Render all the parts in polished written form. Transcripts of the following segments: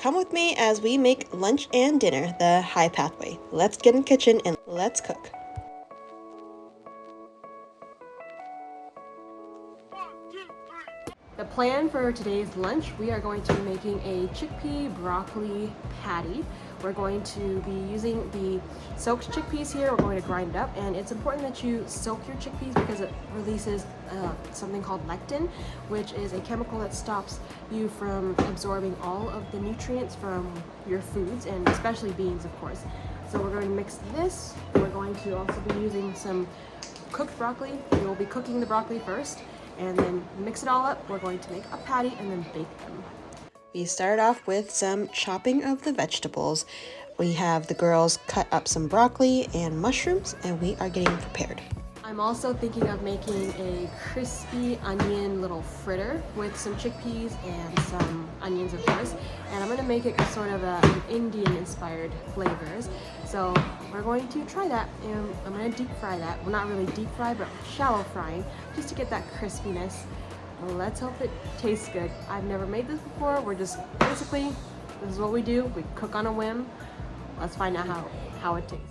Come with me as we make lunch and dinner the high pathway. Let's get in the kitchen and let's cook. The plan for today's lunch, we are going to be making a chickpea broccoli patty. We're going to be using the soaked chickpeas here. We're going to grind it up, and it's important that you soak your chickpeas because it releases something called lectin, which is a chemical that stops you from absorbing all of the nutrients from your foods, and especially beans, of course. So we're going to mix this. We're going to also be using some cooked broccoli. We'll be cooking the broccoli first, and then mix it all up. We're going to make a patty and then bake them. We started off with some chopping of the vegetables. We have the girls cut up some broccoli and mushrooms, and we are getting prepared. I'm also thinking of making a crispy onion little fritter with some chickpeas and some onions, of course. And I'm going to make it sort of an Indian-inspired flavors. So we're going to try that, and I'm going to deep fry that. Well, not really deep fry, but shallow frying, just to get that crispiness. Let's hope it tastes good. I've never made this before. We're just basically, this is what we do. We cook on a whim. Let's find out how it tastes.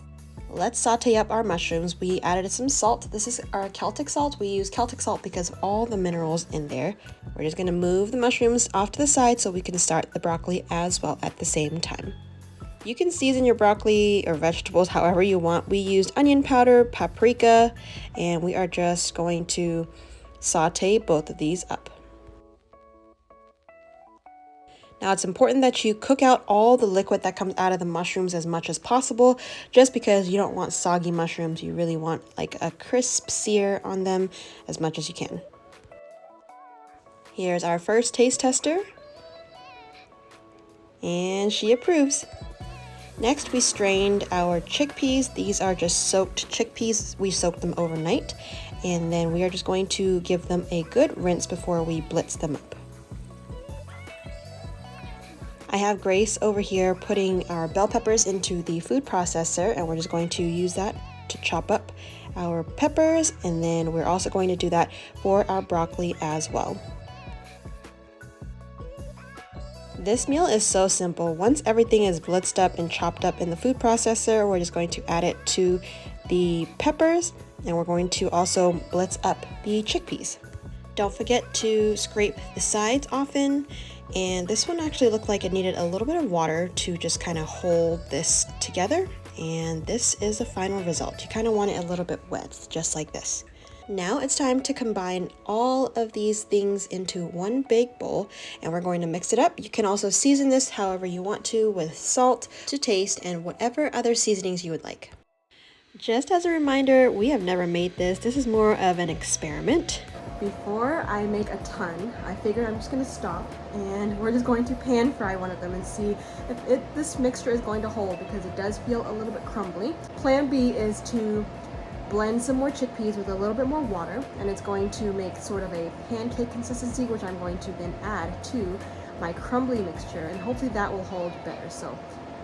Let's saute up our mushrooms. We added some salt. This is our Celtic salt. We use Celtic salt because of all the minerals in there. We're just gonna move the mushrooms off to the side so we can start the broccoli as well at the same time. You can season your broccoli or vegetables however you want. We used onion powder, paprika, and we are just going to saute both of these up. Now it's important that you cook out all the liquid that comes out of the mushrooms as much as possible, just because you don't want soggy mushrooms. You really want like a crisp sear on them as much as you can. Here's our first taste tester, and she approves. Next, we strained our chickpeas. These are just soaked chickpeas. We soaked them overnight, and then we are just going to give them a good rinse before we blitz them up. I have Grace over here putting our bell peppers into the food processor, and we're just going to use that to chop up our peppers, and then we're also going to do that for our broccoli as well. This meal is so simple. Once everything is blitzed up and chopped up in the food processor, we're just going to add it to the peppers, and we're going to also blitz up the chickpeas. Don't forget to scrape the sides often, and this one actually looked like it needed a little bit of water to just kind of hold this together, and this is the final result. You kind of want it a little bit wet, just like this. Now it's time to combine all of these things into one big bowl, and we're going to mix it up. You can also season this however you want to, with salt to taste and whatever other seasonings you would like. Just as a reminder, we have never made this. This is more of an experiment. Before I make a ton, I figure I'm just going to stop, and we're just going to pan fry one of them and see if this mixture is going to hold, because it does feel a little bit crumbly. Plan B is to blend some more chickpeas with a little bit more water, and it's going to make sort of a pancake consistency, which I'm going to then add to my crumbly mixture, and hopefully that will hold better. So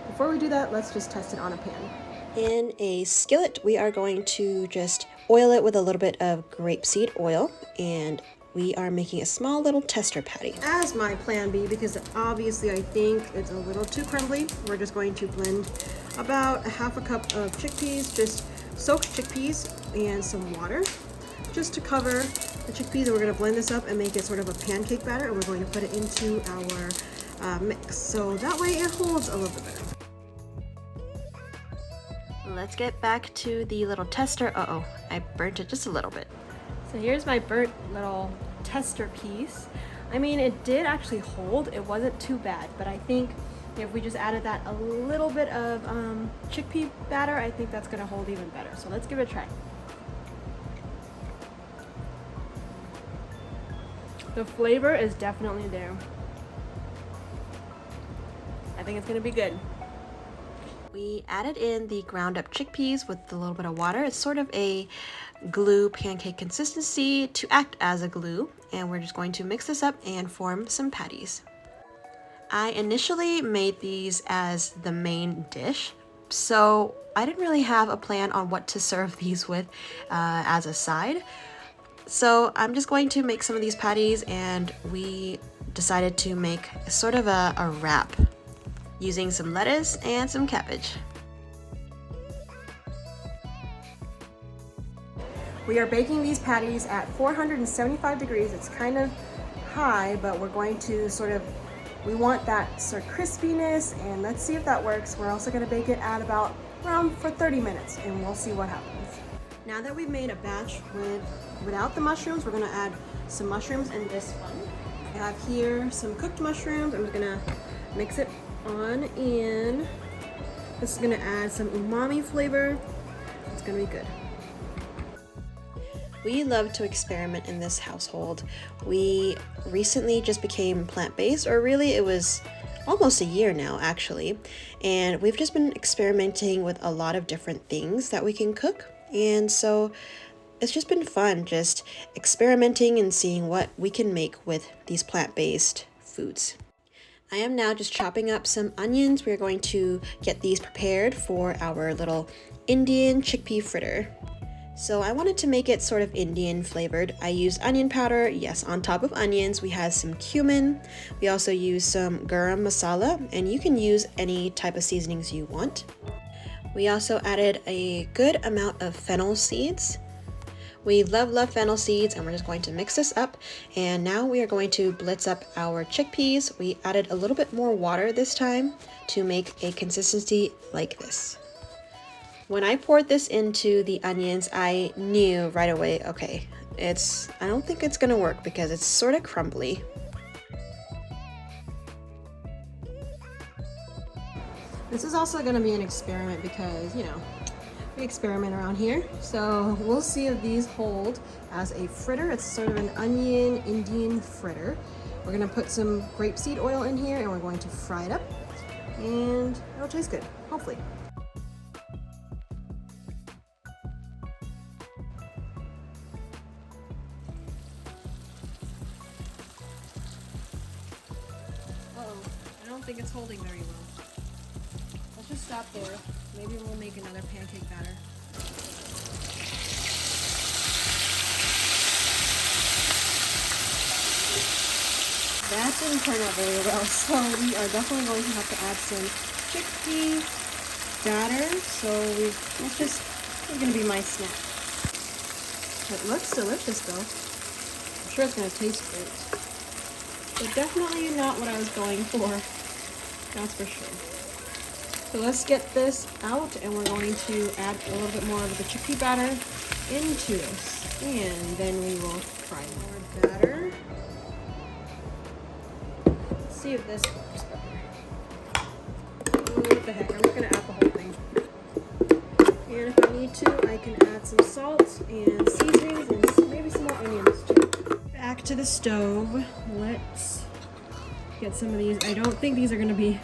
before we do that, let's just test it on a pan. In a skillet, we are going to just oil it with a little bit of grapeseed oil, and we are making a small little tester patty. As my plan B, because obviously I think it's a little too crumbly, we're just going to blend about a half a cup of chickpeas, just soaked chickpeas, and some water just to cover the chickpeas. And we're going to blend this up and make it sort of a pancake batter, and we're going to put it into our mix, so that way it holds a little bit better. Let's get back to the little tester. Uh-oh, I burnt it just a little bit. So here's my burnt little tester piece. I mean, it did actually hold. It wasn't too bad, but I think if we just added that a little bit of chickpea batter, I think that's gonna hold even better. So let's give it a try. The flavor is definitely there. I think it's gonna be good. We added in the ground up chickpeas with a little bit of water. It's sort of a glue pancake consistency to act as a glue, and we're just going to mix this up and form some patties. I initially made these as the main dish, so I didn't really have a plan on what to serve these with as a side. So I'm just going to make some of these patties, and we decided to make sort of a wrap using some lettuce and some cabbage. We are baking these patties at 475 degrees. It's kind of high, but we're going to we want that sort of crispiness, and let's see if that works. We're also going to bake it at around for 30 minutes, and we'll see what happens. Now that we've made a batch without the mushrooms, we're going to add some mushrooms in this one. I have here some cooked mushrooms. I'm just going to mix it on in. This is going to add some umami flavor. It's going to be good. We love to experiment in this household. We recently just became plant-based, or really it was almost a year now actually, and we've just been experimenting with a lot of different things that we can cook, and so it's just been fun just experimenting and seeing what we can make with these plant-based foods. I am now just chopping up some onions. We're going to get these prepared for our little Indian chickpea fritter. So I wanted to make it sort of Indian flavored. I used onion powder, yes, on top of onions. We had some cumin. We also used some garam masala, and you can use any type of seasonings you want. We also added a good amount of fennel seeds. We love fennel seeds, and we're just going to mix this up. And now we are going to blitz up our chickpeas. We added a little bit more water this time to make a consistency like this. When I poured this into the onions, I knew right away, okay, I don't think it's gonna work because it's sort of crumbly. This is also gonna be an experiment because, you know, we experiment around here. So we'll see if these hold as a fritter. It's sort of an onion Indian fritter. We're gonna put some grapeseed oil in here and we're going to fry it up, and it'll taste good, hopefully. I don't think it's holding very well. Let's just stop there. Maybe we'll make another pancake batter. That didn't turn out very well, so we are definitely going to have to add some chickpea batter. So it's going to be my snack. It looks delicious though. I'm sure it's going to taste great. But definitely not what I was going for, that's for sure. So let's get this out, and we're going to add a little bit more of the chickpea batter into this, and then we will fry more batter. Let's see if this works better. What the heck, I'm just gonna add the whole thing. And if I need to, I can add some salt and seasonings and maybe some more onions too. Back to the stove. Let's get some of these. I don't think these are going to be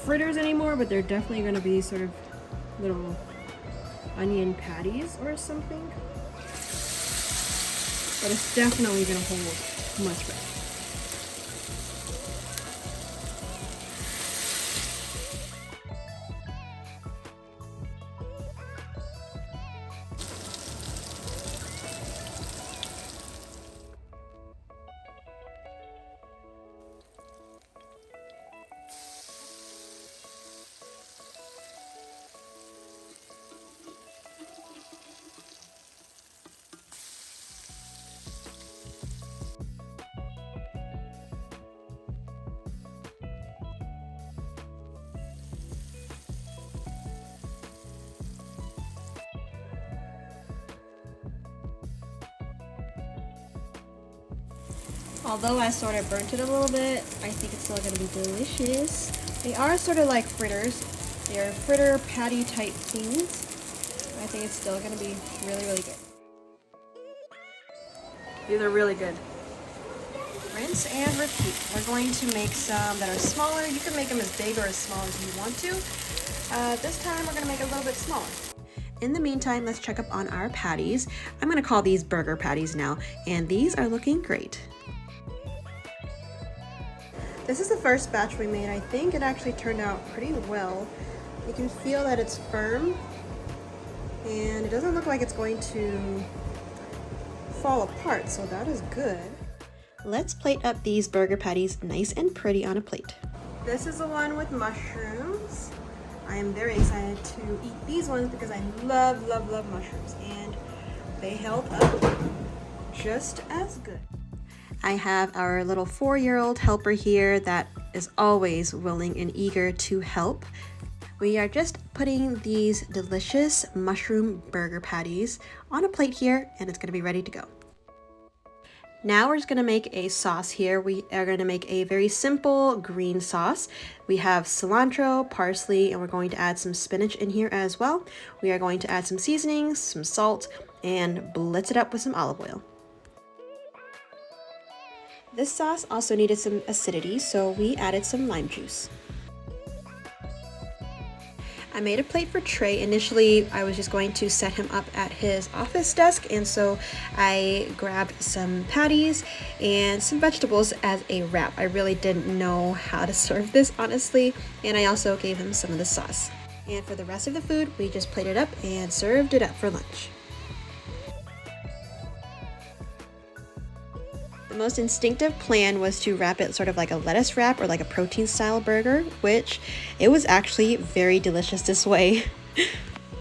fritters anymore, but they're definitely going to be sort of little onion patties or something. But it's definitely going to hold much better. Although I sort of burnt it a little bit, I think it's still going to be delicious. They are sort of like fritters. They're fritter patty type things. I think it's still going to be really good. These are really good. Rinse and repeat. We're going to make some that are smaller. You can make them as big or as small as you want to. This time we're going to make it a little bit smaller. In the meantime, let's check up on our patties. I'm going to call these burger patties now, and these are looking great. This is the first batch we made. I think it actually turned out pretty well. You can feel that it's firm, and it doesn't look like it's going to fall apart, so that is good. Let's plate up these burger patties nice and pretty on a plate. This is the one with mushrooms. I am very excited to eat these ones because I love mushrooms, and they held up just as good. I have our little 4-year-old helper here that is always willing and eager to help. We are just putting these delicious mushroom burger patties on a plate here, and it's gonna be ready to go. Now we're just gonna make a sauce here. We are gonna make a very simple green sauce. We have cilantro, parsley, and we're going to add some spinach in here as well. We are going to add some seasonings, some salt, and blitz it up with some olive oil. This sauce also needed some acidity, so we added some lime juice. I made a plate for Trey. Initially, I was just going to set him up at his office desk, and so I grabbed some patties and some vegetables as a wrap. I really didn't know how to serve this, honestly, and I also gave him some of the sauce. And for the rest of the food, we just plated up and served it up for lunch. The most instinctive plan was to wrap it sort of like a lettuce wrap or like a protein style burger, which it was actually very delicious this way.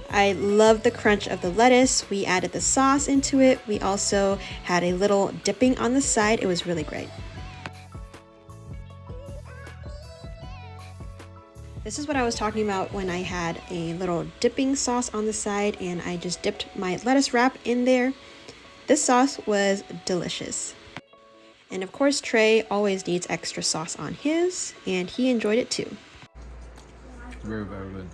I love the crunch of the lettuce. We added the sauce into it. We also had a little dipping on the side. It was really great. This is what I was talking about when I had a little dipping sauce on the side and I just dipped my lettuce wrap in there. This sauce was delicious. And of course, Trey always needs extra sauce on his, and he enjoyed it too. Very good.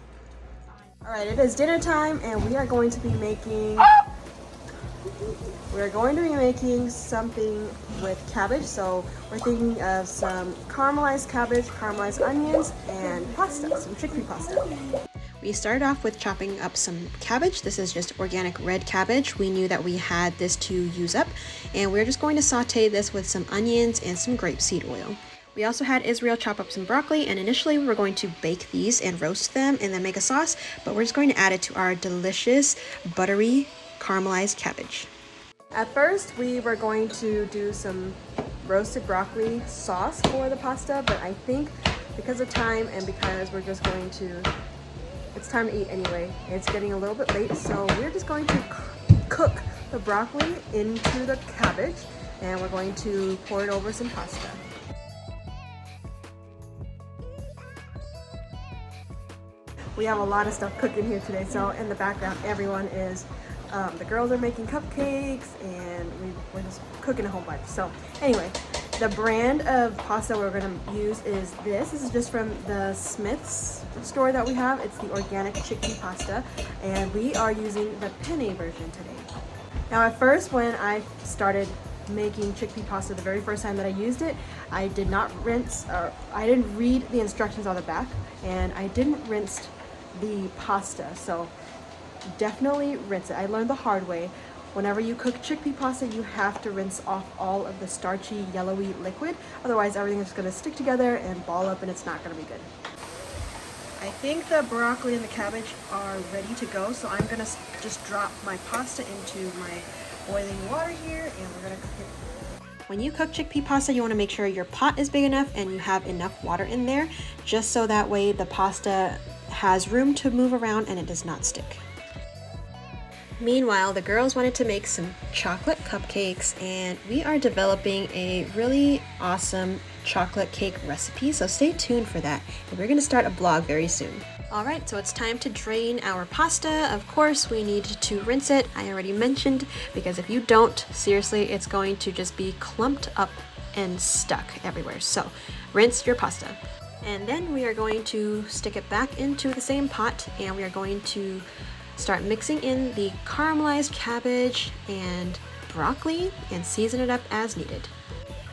All right, it is dinner time, and we are going to be making something with cabbage. So we're thinking of some caramelized cabbage, caramelized onions, and pasta, some chickpea pasta. We started off with chopping up some cabbage. This is just organic red cabbage. We knew that we had this to use up, and we're just going to saute this with some onions and some grapeseed oil. We also had Israel chop up some broccoli, and initially we were going to bake these and roast them and then make a sauce, but we're just going to add it to our delicious buttery caramelized cabbage. At first, we were going to do some roasted broccoli sauce for the pasta, but I think because of time and because we're just going to it's time to eat anyway. It's getting a little bit late, so we're just going to cook the broccoli into the cabbage, and we're going to pour it over some pasta. We have a lot of stuff cooking here today, so in the background, everyone is, the girls are making cupcakes, and we're just cooking a whole bunch. So anyway, the brand of pasta we're going to use is this. This is just from the Smith's store that we have. It's the organic chickpea pasta, and we are using the penne version today. Now at first, when I started making chickpea pasta the very first time that I used it, I did not rinse, or I didn't read the instructions on the back, and I didn't rinse the pasta, so definitely rinse it. I learned the hard way. Whenever you cook chickpea pasta, you have to rinse off all of the starchy, yellowy liquid. Otherwise, everything is going to stick together and ball up, and it's not going to be good. I think the broccoli and the cabbage are ready to go, so I'm going to just drop my pasta into my boiling water here, and we're going to cook it. When you cook chickpea pasta, you want to make sure your pot is big enough and you have enough water in there, just so that way the pasta has room to move around and it does not stick. Meanwhile, the girls wanted to make some chocolate cupcakes, and we are developing a really awesome chocolate cake recipe, so stay tuned for that. And we're going to start a blog very soon. Alright, so it's time to drain our pasta. Of course, we need to rinse it. I already mentioned, because if you don't, seriously, it's going to just be clumped up and stuck everywhere. So, rinse your pasta. And then we are going to stick it back into the same pot, and we are going to start mixing in the caramelized cabbage and broccoli and season it up as needed.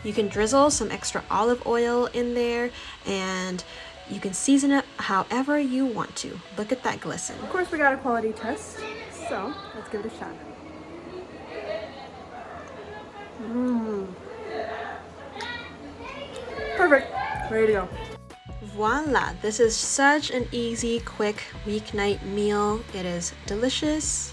You can drizzle some extra olive oil in there, and you can season it however you want to. Look at that glisten. Of course, we got a quality test, so let's give it a shot. Perfect. Ready to go. Voila! This is such an easy, quick weeknight meal. It is delicious.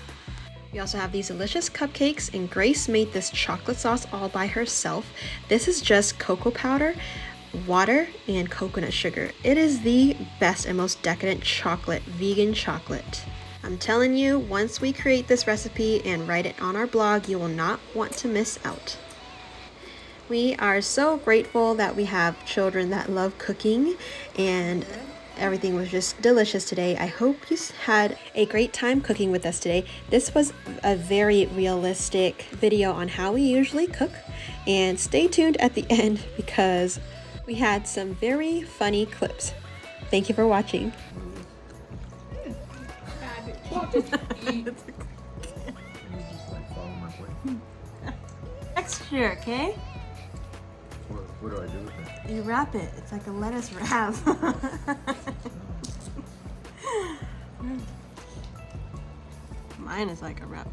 We also have these delicious cupcakes, and Grace made this chocolate sauce all by herself. This is just cocoa powder water and coconut sugar. It is the best and most decadent chocolate, vegan chocolate. I'm telling you, once we create this recipe and write it on our blog, you will not want to miss out. We are so grateful that we have children that love cooking, and everything was just delicious today. I hope you had a great time cooking with us today. This was a very realistic video on how we usually cook, and stay tuned at the end because we had some very funny clips. Thank you for watching. Texture, okay? What do I do with it? You wrap it. It's like a lettuce wrap. Mine is like a wrap.